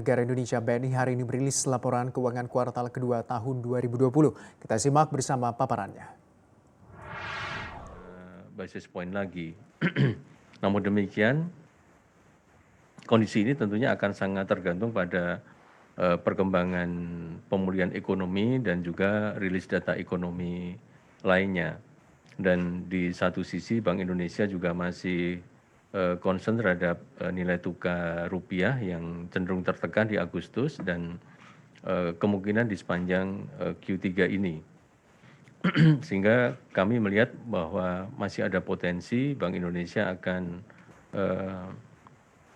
Negara Indonesia BNI hari ini merilis laporan keuangan kuartal kedua tahun 2020. Kita simak bersama paparannya. Basis point lagi. Namun demikian, kondisi ini tentunya akan sangat tergantung pada perkembangan pemulihan ekonomi dan juga rilis data ekonomi lainnya. Dan di satu sisi Bank Indonesia juga masih concern terhadap nilai tukar rupiah yang cenderung tertekan di Agustus dan kemungkinan di sepanjang Q3 ini. Sehingga kami melihat bahwa masih ada potensi Bank Indonesia akan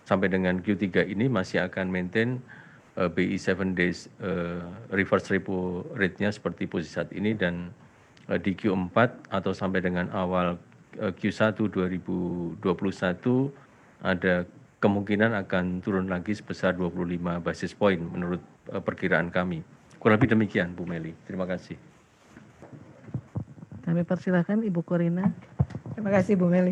sampai dengan Q3 ini masih akan maintain BI 7 days reverse repo rate-nya seperti posisi saat ini, dan di Q4 atau sampai dengan awal Q1 2021 ada kemungkinan akan turun lagi sebesar 25 basis point menurut perkiraan kami. Kurang lebih demikian, Bu Meli. Terima kasih. Kami persilahkan Ibu Korina. Terima kasih Bu Meli.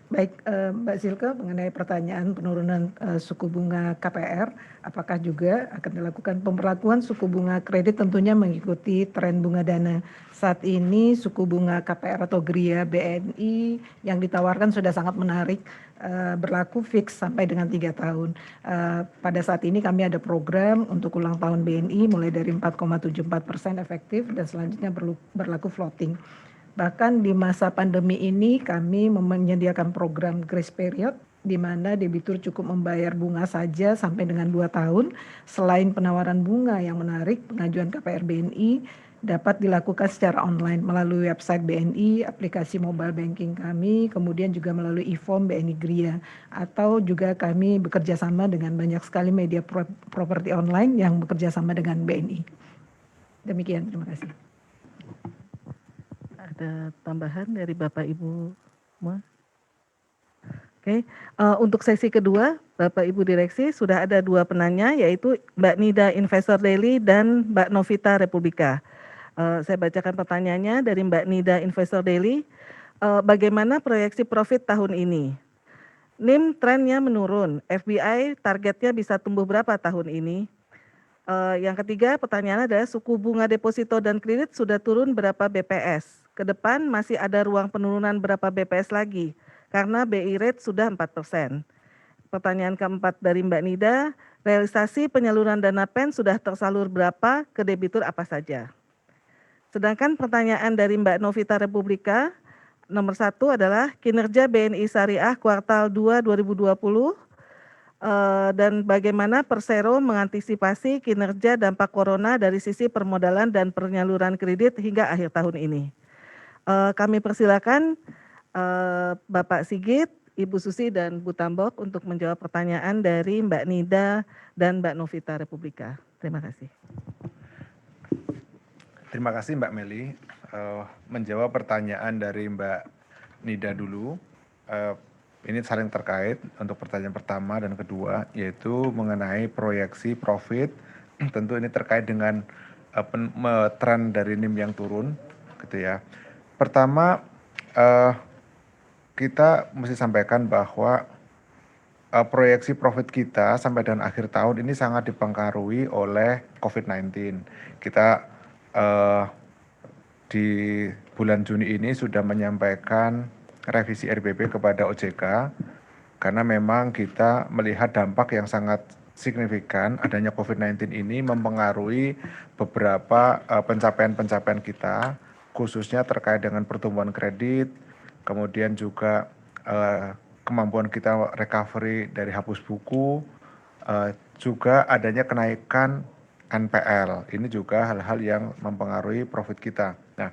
Baik Mbak Silke, mengenai pertanyaan penurunan suku bunga KPR, apakah juga akan dilakukan pemberlakuan suku bunga kredit tentunya mengikuti tren bunga dana. Saat ini suku bunga KPR atau GRIA BNI yang ditawarkan sudah sangat menarik, berlaku fix sampai dengan 3 tahun. Pada saat ini kami ada program untuk ulang tahun BNI mulai dari 4,74% efektif dan selanjutnya berlaku floating. Bahkan di masa pandemi ini kami menyediakan program grace period di mana debitur cukup membayar bunga saja sampai dengan 2 tahun. Selain penawaran bunga yang menarik, pengajuan KPR BNI dapat dilakukan secara online melalui website BNI, aplikasi mobile banking kami, kemudian juga melalui e-form BNI GRIA, atau juga kami bekerja sama dengan banyak sekali media properti online yang bekerja sama dengan BNI. Demikian, terima kasih. Ada tambahan dari Bapak Ibu semua? Oke, untuk sesi kedua, Bapak Ibu Direksi sudah ada 2 penanya, yaitu Mbak Nida Investor Daily dan Mbak Novita Republika. Saya bacakan pertanyaannya dari Mbak Nida Investor Daily. Bagaimana proyeksi profit tahun ini? NIM trennya menurun, FBI targetnya bisa tumbuh berapa tahun ini? Yang ketiga pertanyaan adalah suku bunga deposito dan kredit sudah turun berapa BPS? Ke depan masih ada ruang penurunan berapa BPS lagi? Karena BI rate sudah 4%. Pertanyaan keempat dari Mbak Nida, realisasi penyaluran dana PEN sudah tersalur berapa, ke debitur apa saja? Sedangkan pertanyaan dari Mbak Novita Republika, nomor 1 adalah kinerja BNI Syariah kuartal 2 2020, dan bagaimana Persero mengantisipasi kinerja dampak corona dari sisi permodalan dan penyaluran kredit hingga akhir tahun ini. Kami persilakan Bapak Sigit, Ibu Susi dan Bu Tambok untuk menjawab pertanyaan dari Mbak Nida dan Mbak Novita Republika. Terima kasih. Terima kasih Mbak Meli. Menjawab pertanyaan dari Mbak Nida dulu. Ini saling terkait untuk pertanyaan pertama dan kedua, yaitu mengenai proyeksi profit. Tentu ini terkait dengan tren dari NIM yang turun, gitu ya. Pertama, kita mesti sampaikan bahwa proyeksi profit kita sampai dengan akhir tahun ini sangat dipengaruhi oleh COVID-19. Kita di bulan Juni ini sudah menyampaikan revisi RBP kepada OJK karena memang kita melihat dampak yang sangat signifikan adanya COVID-19 ini mempengaruhi beberapa pencapaian-pencapaian kita, khususnya terkait dengan pertumbuhan kredit, kemudian juga kemampuan kita recovery dari hapus buku, juga adanya kenaikan NPL. Ini juga hal-hal yang mempengaruhi profit kita. Nah,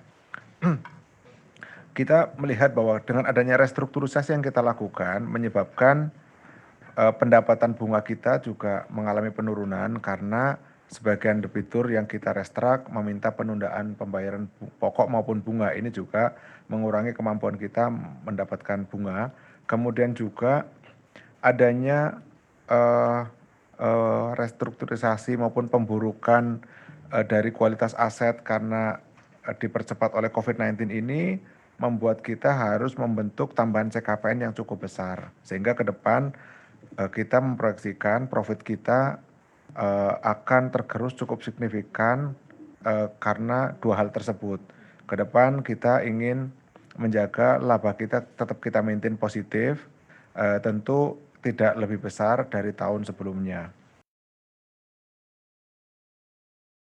kita melihat bahwa dengan adanya restrukturisasi yang kita lakukan menyebabkan pendapatan bunga kita juga mengalami penurunan karena sebagian debitur yang kita restruct meminta penundaan pembayaran pokok maupun bunga. Ini juga mengurangi kemampuan kita mendapatkan bunga. Kemudian juga adanya restrukturisasi maupun pemburukan dari kualitas aset karena dipercepat oleh COVID-19 ini membuat kita harus membentuk tambahan CKPN yang cukup besar. Sehingga ke depan kita memproyeksikan profit kita akan tergerus cukup signifikan karena dua hal tersebut. Ke depan kita ingin menjaga laba kita tetap kita maintain positif, tentu tidak lebih besar dari tahun sebelumnya.